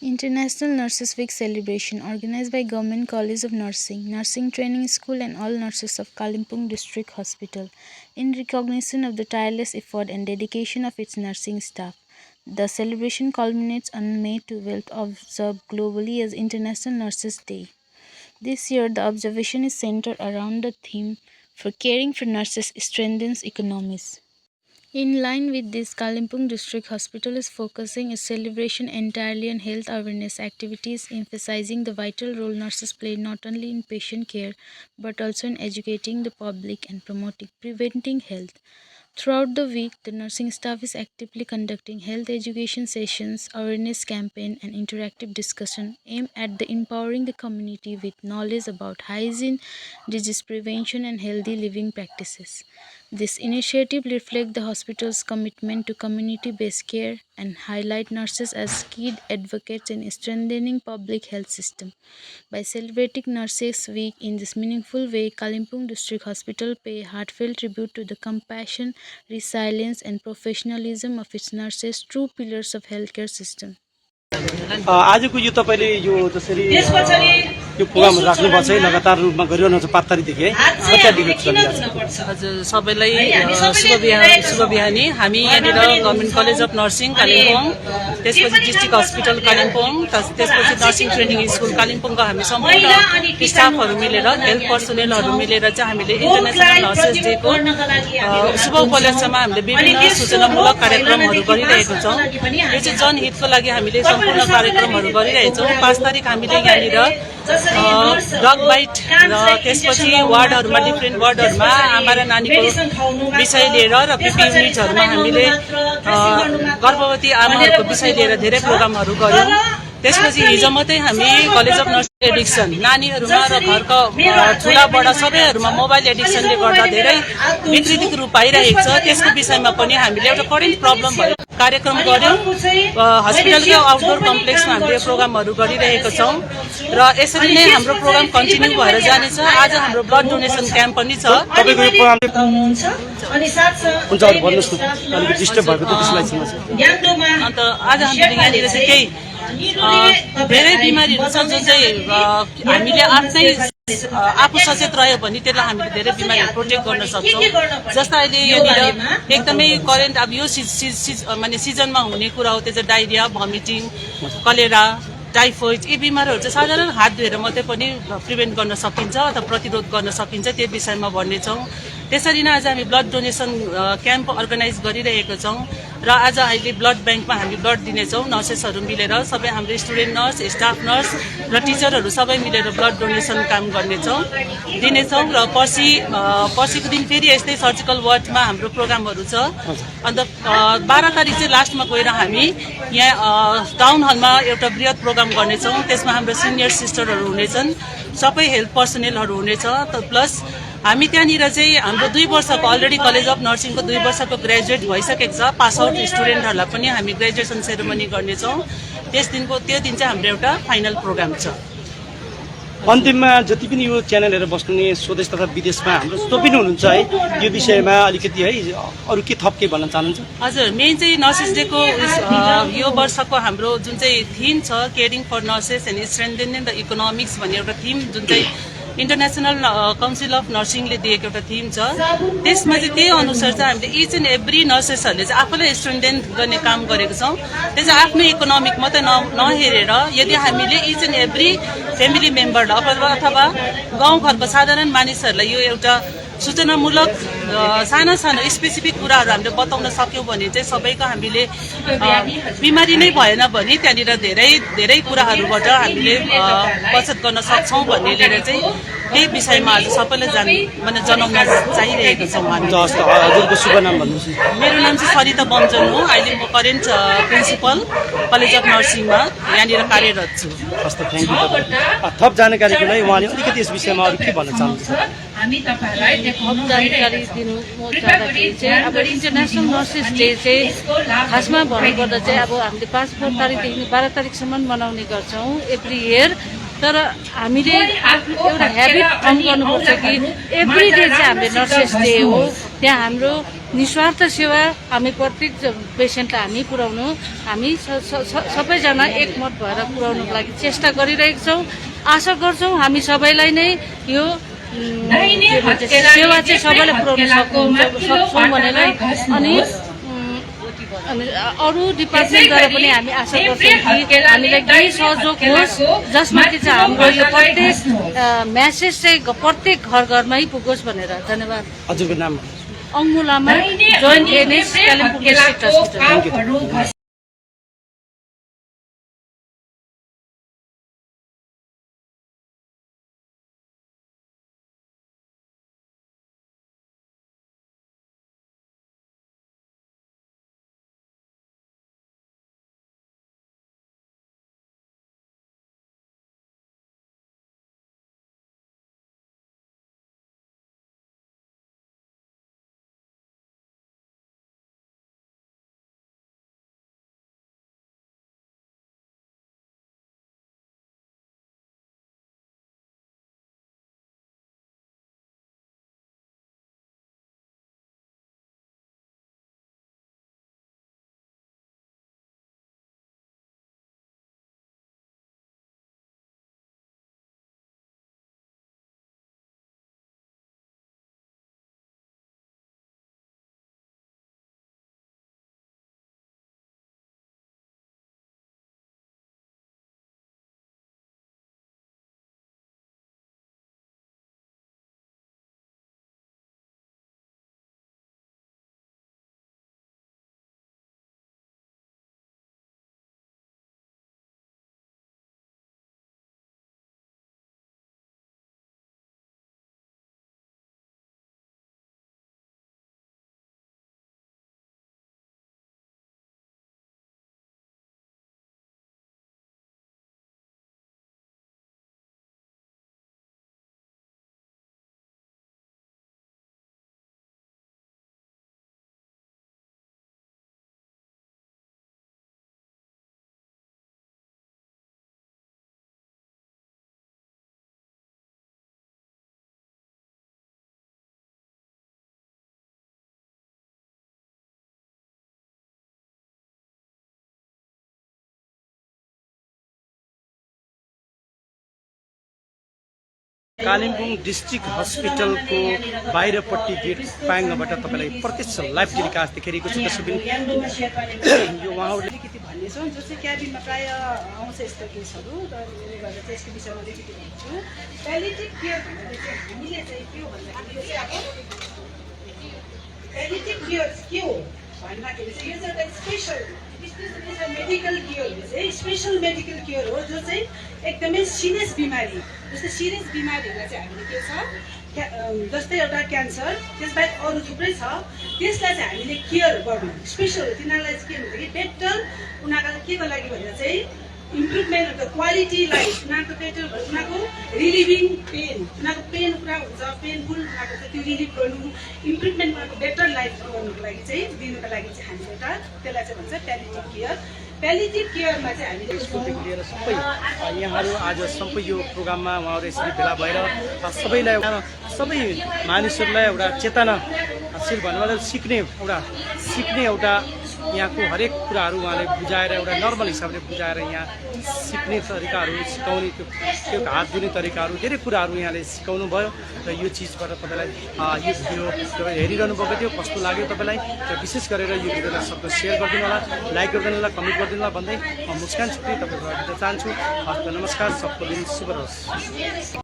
International Nurses Week celebration organized by Government College of Nursing, Nursing Training School and all nurses of Kalimpong District Hospital in recognition of the tireless effort and dedication of its nursing staff. The celebration culminates on May 12th, observed globally as International Nurses Day. This year, the observation is centered around the theme for caring for nurses strengthens economies. In line with this, Kalimpong District Hospital is focusing its celebration entirely on health awareness activities, emphasizing the vital role nurses play not only in patient care but also in educating the public and promoting preventing health. Throughout the week, the nursing staff is actively conducting health education sessions, awareness campaign, and interactive discussion aimed at empowering the community with knowledge about hygiene, disease prevention, and healthy living practices. This initiative reflects the hospital's commitment to community-based care and highlight nurses as key advocates in strengthening public health system. By celebrating Nurses Week in this meaningful way, Kalimpong District Hospital pay heartfelt tribute to the compassion, resilience, and professionalism of its nurses, true pillars of healthcare system. आजको यो तपाईले यो जसरी यो programme राख्नुभएको छ लगातार रूपमा गरिरहनु छ 5 तारिखदेखि है हजुर सबैलाई शुभ बिहानी हामी यहाँनिर government college of nursing Kalimpong त्यसपछि डिस्ट्रिक्ट हस्पिटल कालिम्पोङ त्यसपछि नर्सिङ ट्रेनिङ स्कुल कालिम्पोङको हामी सम्पूर्ण स्टाफहरू मिलेर हेल्थ पर्सनेलहरू मिलेर चाहिँ हामीले इन्टरनेसनल नर्सेस डेको शुभ उपलक्ष्यमा हामीले विभिन्न सूचनामूलक कार्यक्रमहरू गरिरहेका छौँ। यो चाहिँ जनहितको लागि हामीले सम्पूर्ण कार्यक्रमहरू गरिरहेका छौँ। 5 तारिक हामीले यहाँनिर ड्रग बाइट र त्यसपछि वार्डहरूमा डिफ्रेन्ट वार्डहरूमा आमा र नानीको विषय लिएर र पिपी युनिटहरूमा हामीले गर्भवती आमाहरूको विषय लिएर धेरै प्रोग्रामहरू गर्यौँ। त्यसपछि हिजो मात्रै हामी कलेज अफ नर्सिङ एडिक्सन नानीहरूमा र घरका ठुला बडा सबैहरूमा मोबाइल एडिक्सनले गर्दा धेरै विकृतिको रूप पाइरहेको छ। त्यसको विषयमा पनि हामीले एउटा करेन्ट प्रब्लम भएको कार्यक्रम गर्यौँ। हस्पिटलको आउटडोर कम्प्लेक्समा हामीले प्रोग्रामहरू गरिरहेका छौँ र यसरी नै हाम्रो प्रोग्राम कन्टिन्यू भएर जानेछ। आज हाम्रो ब्लड डोनेसन क्याम्प पनि छ। तपाईको यो प्रोग्राम हुन्छ भन्नुस् न अलिकति डिस्टर्ब भएको थियो त्यसलाई चाहिँ अन्त आज हामीले यहाँनिर चाहिँ केही धेरै बिमारीहरू छन् जुन चाहिँ हामीले आफ्नै आफू सचेत रह्यो भने त्यसलाई हामीले धेरै बिमारीहरू प्रोटेक्ट गर्न सक्छौँ। जस्तो अहिले यहाँनिर एकदमै करेन्ट अब यो माने सिजनमा हुने कुरा हो त्यो चाहिँ डाइरिया, भमिटिङ, कलेरा, टाइफोइड यी बिमारहरू चाहिँ साधारण हात धोएर मात्रै पनि प्रिभेन्ट गर्न सकिन्छ अथवा प्रतिरोध गर्न सकिन्छ त्यो विषयमा भन्नेछौँ। त्यसरी नै आज हामी ब्लड डोनेसन क्याम्प अर्गनाइज गरिरहेका छौँ र आज अहिले ब्लड ब्याङ्कमा हामी ब्लड दिनेछौँ। नर्सेसहरू मिलेर सबै हाम्रो स्टुडेन्ट नर्स, स्टाफ नर्स र टिचरहरू सबै मिलेर ब्लड डोनेसन काम दिनेछौँ र पर्सिको दिन फेरि यस्तै सर्जिकल वार्डमा हाम्रो प्रोग्रामहरू छ। अन्त 12 तारिक चाहिँ लास्टमा गएर हामी यहाँ टाउन हलमा एउटा बृहत प्रोग्राम गर्नेछौँ। त्यसमा हाम्रो सिनियर सिस्टरहरू हुनेछन्, सबै हेल्थ पर्सनेलहरू हुनेछ। प्लस हामी त्यहाँनिर चाहिँ हाम्रो 2 वर्षको अलरेडी कलेज अफ नर्सिङको 2 वर्षको ग्रेजुएट भइसकेको छ पास आउट स्टुडेन्टहरूलाई पनि हामी ग्रेजुएसन सेरेमनी गर्नेछौँ। त्यो दिन चाहिँ हाम्रो एउटा फाइनल प्रोग्राम छ। अन्तिममा जति पनि यो च्यानल हेरेर बस्ने स्वदेश तथा विदेशमा हाम्रो जो पनि हुनुहुन्छ है यो विषयमा अलिकति है अरू के थप के भन्न चाहनुहुन्छ? हजुर मेन चाहिँ नर्सेस डेको यो वर्षको हाम्रो जुन चाहिँ थिम छ caring for nurses and strengthening the economics भन्ने एउटा थिम जुन चाहिँ इन्टरनेसनल काउन्सिल अफ नर्सिङले दिएको एउटा थिम छ। त्यसमा चाहिँ त्यही अनुसार चाहिँ हामीले इच एन्ड एभ्री नर्सेसहरूले चाहिँ आफूलाई स्ट्रेन्थेन गर्ने काम गरेको छौँ। त्यो चाहिँ आफ्नो इकोनोमिक मात्रै नहेरेर यदि हामीले इच एन्ड एभ्री फ्यामिली मेम्बरलाई अथवा गाउँघरको साधारण मानिसहरूलाई यो एउटा सूचनामूलक साना स्पेसिफिक कुराहरू हामीले बताउन सक्यौँ भने चाहिँ सबैको हामीले बिमारी नै भएन भने त्यहाँनिर धेरै कुराहरूबाट हामीले बचत गर्न सक्छौँ भन्ने लिएर चाहिँ यही विषयमा आज सबैलाई जनाउन चाहिरहेका छौँ हामी। हजुरको शुभ नाम भन्नुहोस्। मेरो नाम चाहिँ सरिता बमजन हो। अहिले म करेन्ट प्रिन्सिपल कलेज अफ नर्सिङमा यहाँनिर कार्यरत छु। हस् त थ्याङ्क यू। थप जानकारीको लागि उहाँले अलिकति यस विषयमा अरू के भन्न चाहनुहुन्छ? थप जानकारी दिनु चाहँदाखेरि चाहिँ अब इन्टरनेसनल नर्सेस डे चाहिँ खासमा भन्नुपर्दा चाहिँ अब हामीले 5 तारिकदेखि 12 तारिकसम्म मनाउने गर्छौँ एभ्री इयर। तर हामीले एउटा ह्याबिट फर्म गर्नुपर्छ कि एभ्री डे चाहिँ हामीले नर्सेस डे हो। त्यहाँ हाम्रो निस्वार्थ सेवा हामी प्रत्येक पेसेन्टलाई हामी पुर्याउनु, हामी सबैजना एकमत भएर पुर्याउनुको लागि चेष्टा गरिरहेका छौँ। आशा गर्छौँ हामी सबैलाई नै यो सेवा चाहिँ सबैलाई पुर्याउन सक्छौँ भनेर। अनि अरू डिपार्टमेन्टद्वारा पनि हामी आशा गर्छौँ कि हामीलाई केही सहयोग होस् जसमा कि चाहिँ हाम्रो यो प्रत्येक म्यासेज चाहिँ प्रत्येक घर घरमै पुगोस् भनेर। धन्यवाद। हजुरको नाम? अङ्मु Lama, joint NS Kalimpong district hospital. Kalimpong district हस्पिटलको बाहिरपट्टि गेट पाङ्गाबाट तपाईँलाई प्रत्यक्ष लाइभ टेलिकास्ट देखाइरहेको छु। दर्शकबिन यो उहाँहरूले अलिकति भन्ने छ जो चाहिँ क्याबिनमा प्राय आउँछ यस्तो केसहरू, र त्यसले गर्दा चाहिँ यसको विषयमा अलिकति भन्छु। प्यालिएटिभ केयर भन्नाले चाहिँ हामीले चाहिँ के हो भन्दाखेरि चाहिँ अब प्यालिएटिभ केयर के हो भन्दाखेरि चाहिँ यो चाहिँ एउटा स्पेसल मेडिकल केयर हो, चाहिँ स्पेसल मेडिकल केयर हो जो चाहिँ एकदमै सिरियस बिमारी, जस्तै सिरियस बिमारीहरूलाई चाहिँ हामीले के छ जस्तै एउटा क्यान्सर, त्यसबाहेक अरू थुप्रै छ, त्यसलाई चाहिँ हामीले केयर गर्नु स्पेसल हो। तिनीहरूलाई चाहिँ के भन्दाखेरि बेटर उनीहरूको के को लागि भन्दा चाहिँ improvement of the quality life, उनीहरूको बेटर उनीहरूको रिलिभिङ पेन, उनीहरूको पेन पुरा हुन्छ, पेनफुल उनीहरूको चाहिँ त्यो रिलिभ गर्नु, इम्प्रुभमेन्ट उनीहरूको बेटर लाइफ गर्नुको लागि चाहिँ दिनुको लागि चाहिँ हामीले एउटा त्यसलाई चाहिँ भन्छ प्यालिएटिभ केयर। प्यालिएटिभ केयरमा चाहिँ हामीले स्कुलदेखि लिएर सबै यहाँहरू आज सबै यो प्रोग्राममा उहाँहरू यसरी भेला भएर सबैलाई सबै मानिसहरूलाई एउटा चेतना हासिल भन्नुलाई सिक्ने एउटा यहाँको हरेक कुराहरू उहाँले बुझाएर एउटा नर्मल हिसाबले बुझाएर यहाँ सिक्ने तरिकाहरू सिकाउने त्यो हात धुने तरिकाहरू धेरै कुराहरू यहाँले सिकाउनु भयो। र यो चिजबाट तपाईँलाई यो भिडियो तपाईँ हेरिरहनु भएको थियो, कस्तो लाग्यो तपाईँलाई, र विशेष गरेर यो भिडियोलाई सबको सेयर गरिदिनु होला, लाइक गरिदिनु होला, कमेन्ट गरिदिनु होला भन्दै म मुस्कान छुट्टी तपाईँको बिदा चाहन्छु। हस्त नमस्कार, सबको दिन शुभ रहोस्।